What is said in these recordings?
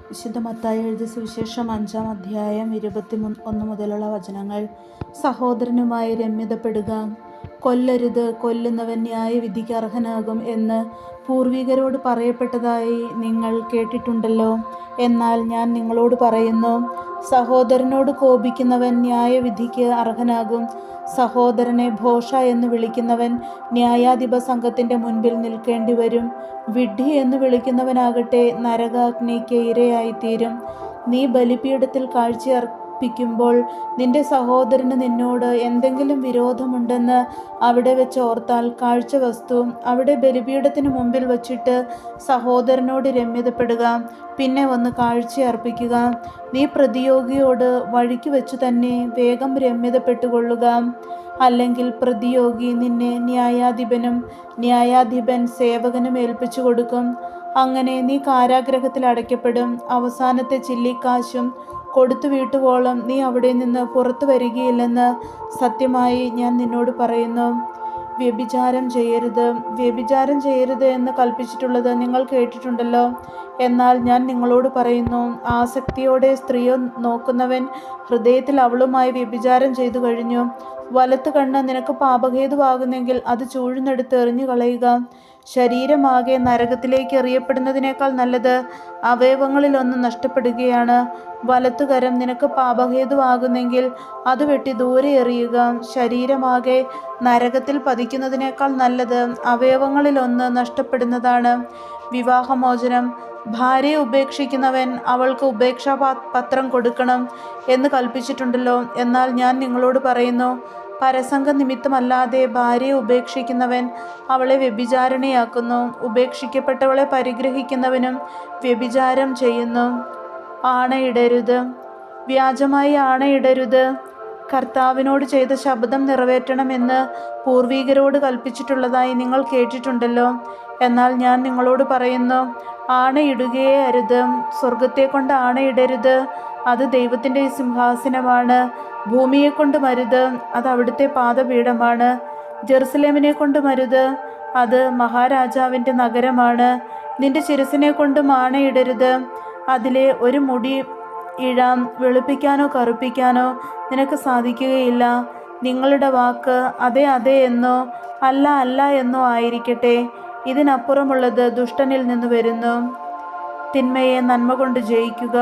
വിശുദ്ധ മത്തായി എഴുതിയ സുവിശേഷം 5-ാം അധ്യായം 21 മുതലുള്ള വചനങ്ങൾ. സഹോദരനുമായി രമ്യതപ്പെടുക, കൊല്ലരുത്, കൊല്ലുന്നവൻ ന്യായവിധിക്ക് അർഹനാകും എന്ന് പൂർവികരോട് പറയപ്പെട്ടതായി നിങ്ങൾ കേട്ടിട്ടുണ്ടല്ലോ. എന്നാൽ ഞാൻ നിങ്ങളോട് പറയുന്നു, സഹോദരനോട് കോപിക്കുന്നവൻ ന്യായവിധിക്ക് അർഹനാകും. സഹോദരനെ ഭോഷ എന്ന് വിളിക്കുന്നവൻ ന്യായാധിപ സംഘത്തിൻ്റെ മുൻപിൽ നിൽക്കേണ്ടി വരും. വിഡ്ഢി എന്ന് വിളിക്കുന്നവനാകട്ടെ നരകാഗ്നിക്ക് ഇരയായിത്തീരും. നീ ബലിപീഠത്തിൽ കാഴ്ചയർപ്പിക്കുമ്പോൾ നിന്റെ സഹോദരന് നിന്നോട് എന്തെങ്കിലും വിരോധമുണ്ടെന്ന് അവിടെ വെച്ച് ഓർത്താൽ കാഴ്ചവസ്തു അവിടെ ബലിപീഠത്തിന് മുമ്പിൽ വച്ചിട്ട് സഹോദരനോട് രമ്യതപ്പെടുക, പിന്നെ വന്ന് കാഴ്ചയർപ്പിക്കുക. നീ പ്രതിയോഗിയോട് വഴിക്ക് വെച്ചു തന്നെ വേഗം രമ്യതപ്പെട്ടുകൊള്ളുക. അല്ലെങ്കിൽ പ്രതിയോഗി നിന്നെ ന്യായാധിപനും ന്യായാധിപൻ സേവകനും ഏൽപ്പിച്ചു കൊടുക്കും. അങ്ങനെ നീ കാരാഗൃഹത്തിൽ അടയ്ക്കപ്പെടും. അവസാനത്തെ ചില്ലിക്കാശും കൊടുത്തു വീട്ടുവോളം നീ അവിടെ നിന്ന് പുറത്തു വരികയില്ലെന്ന് സത്യമായി ഞാൻ നിന്നോട് പറയുന്നു. വ്യഭിചാരം ചെയ്യരുത്, വ്യഭിചാരം ചെയ്യരുത് എന്ന് കൽപ്പിച്ചിട്ടുള്ളത് നിങ്ങൾ കേട്ടിട്ടുണ്ടല്ലോ. എന്നാൽ ഞാൻ നിങ്ങളോട് പറയുന്നു, ആസക്തിയോടെ സ്ത്രീയെ നോക്കുന്നവൻ ഹൃദയത്തിൽ അവളുമായി വ്യഭിചാരം ചെയ്തു കഴിഞ്ഞു. വലത്ത് കണ്ണ് നിനക്ക് പാപഹേതുവാകുന്നെങ്കിൽ അത് ചൂഴ്ന്നെടുത്ത് എറിഞ്ഞു കളയുക. ശരീരമാകെ നരകത്തിലേക്ക് എറിയപ്പെടുന്നതിനേക്കാൾ നല്ലത് അവയവങ്ങളിലൊന്ന് നഷ്ടപ്പെടുകയാണ്. വലത്തുകരം നിനക്ക് പാപഹേതുവാകുന്നെങ്കിൽ അത് വെട്ടി ദൂരെ എറിയുക. ശരീരമാകെ നരകത്തിൽ പതിക്കുന്നതിനേക്കാൾ നല്ലത് അവയവങ്ങളിലൊന്ന് നഷ്ടപ്പെടുന്നതാണ്. വിവാഹമോചനം. ഭാര്യയെ ഉപേക്ഷിക്കുന്നവൻ അവൾക്ക് ഉപേക്ഷാപത്രം കൊടുക്കണം എന്ന് കൽപ്പിച്ചിട്ടുണ്ടല്ലോ. എന്നാൽ ഞാൻ നിങ്ങളോട് പറയുന്നു, പരസംഗ നിമിത്തമല്ലാതെ ഭാര്യയെ ഉപേക്ഷിക്കുന്നവൻ അവളെ വ്യഭിചാരിണിയാക്കുന്നു. ഉപേക്ഷിക്കപ്പെട്ടവളെ പരിഗ്രഹിക്കുന്നവനും വ്യഭിചാരം ചെയ്യുന്നു. ആണയിടരുത്. വ്യാജമായി ആണയിടരുത്. കർത്താവിനോട് ചെയ്ത ശപഥം നിറവേറ്റണമെന്ന് പൂർവികരോട് കൽപ്പിച്ചിട്ടുള്ളതായി നിങ്ങൾ കേട്ടിട്ടുണ്ടല്ലോ. എന്നാൽ ഞാൻ നിങ്ങളോട് പറയുന്നു, ആണയിടുകയേ അരുത്. സ്വർഗത്തെക്കൊണ്ട് ആണയിടരുത്, അത് ദൈവത്തിൻ്റെ സിംഹാസനമാണ്. ഭൂമിയെക്കൊണ്ട് മരുത്, അത് അവിടുത്തെ പാദപീഠമാണ്. ജെറുസലേമിനെ കൊണ്ട് മരുത്, അത് മഹാരാജാവിൻ്റെ നഗരമാണ്. നിന്റെ ശിരസിനെ കൊണ്ടും ആണയിടരുത്. അതിലെ ഒരു മുടി ഇഴാം വെളുപ്പിക്കാനോ കറുപ്പിക്കാനോ നിനക്ക് സാധിക്കുകയില്ല. നിങ്ങളുടെ വാക്ക് അതെ അതെ എന്നോ അല്ല അല്ല എന്നോ ആയിരിക്കട്ടെ. ഇതിനപ്പുറമുള്ളത് ദുഷ്ടനിൽ നിന്ന് വരുന്നു. തിന്മയെ നന്മ കൊണ്ട് ജയിക്കുക.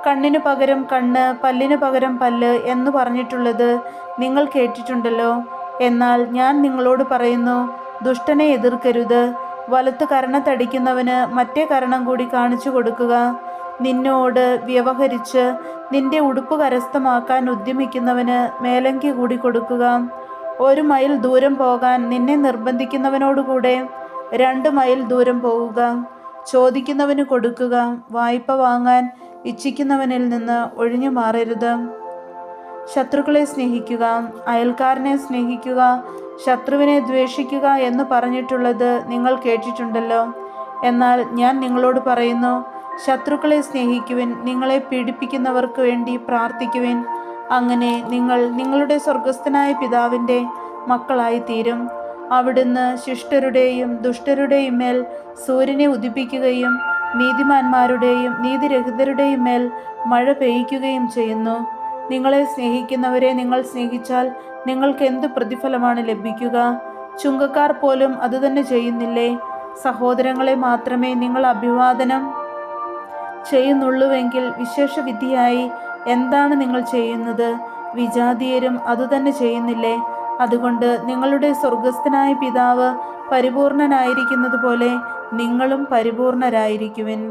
കണ്ണിനു പകരം കണ്ണ്, പല്ലിനു പകരം പല്ല് എന്ന് പറഞ്ഞിട്ടുള്ളത് നിങ്ങൾ കേട്ടിട്ടുണ്ടല്ലോ. എന്നാൽ ഞാൻ നിങ്ങളോട് പറയുന്നു, ദുഷ്ടനെ എതിർക്കരുത്. വലത്ത് കരണത്തടിക്കുന്നവന് മറ്റേ കരണം കൂടി കാണിച്ചു കൊടുക്കുക. നിന്നോട് വ്യവഹരിച്ച് നിന്റെ ഉടുപ്പ് കരസ്ഥമാക്കാൻ ഉദ്യമിക്കുന്നവന് മേലങ്കി കൂടി കൊടുക്കുക. 1 മൈൽ ദൂരം പോകാൻ നിന്നെ നിർബന്ധിക്കുന്നവനോടുകൂടെ 2 മൈൽ ദൂരം പോവുക. ചോദിക്കുന്നവന് കൊടുക്കുക. വായ്പ വാങ്ങാൻ ഇച്ഛിക്കുന്നവനിൽ നിന്ന് ഒഴിഞ്ഞു മാറരുത്. ശത്രുക്കളെ സ്നേഹിക്കുക, അയൽക്കാരനെ സ്നേഹിക്കുക, ശത്രുവിനെ ദ്വേഷിക്കുക എന്ന് പറഞ്ഞിട്ടുള്ളത് നിങ്ങൾ കേട്ടിട്ടുണ്ടല്ലോ. എന്നാൽ ഞാൻ നിങ്ങളോട് പറയുന്നു, ശത്രുക്കളെ സ്നേഹിക്കുവിൻ, നിങ്ങളെ പീഡിപ്പിക്കുന്നവർക്ക് വേണ്ടി പ്രാർത്ഥിക്കുവിൻ. അങ്ങനെ നിങ്ങൾ നിങ്ങളുടെ സ്വർഗസ്ഥനായ പിതാവിൻ്റെ മക്കളായി തീരും. അവിടുന്ന് ശിഷ്ടരുടെയും ദുഷ്ടരുടെയും മേൽ സൂര്യനെ ഉദിപ്പിക്കുകയും നീതിമാന്മാരുടെയും നീതിരഹിതരുടെയും മേൽ മഴ പെയ്യ്ക്കുകയും ചെയ്യുന്നു. നിങ്ങളെ സ്നേഹിക്കുന്നവരെ നിങ്ങൾ സ്നേഹിച്ചാൽ നിങ്ങൾക്ക് എന്ത് പ്രതിഫലമാണ് ലഭിക്കുക? ചുങ്കക്കാർ പോലും അതുതന്നെ ചെയ്യുന്നില്ലേ? സഹോദരങ്ങളെ മാത്രമേ നിങ്ങൾ അഭിവാദനം ചെയ്യുന്നുള്ളൂവെങ്കിൽ വിശേഷവിധിയായി എന്താണ് നിങ്ങൾ ചെയ്യുന്നത്? വിജാതീയരും അതുതന്നെ ചെയ്യുന്നില്ലേ? അതുകൊണ്ട് നിങ്ങളുടെ സ്വർഗസ്ഥനായ പിതാവ് പരിപൂർണനായിരിക്കുന്നത് പോലെ നിങ്ങളും പരിപൂർണരായിരിക്കുവിൻ.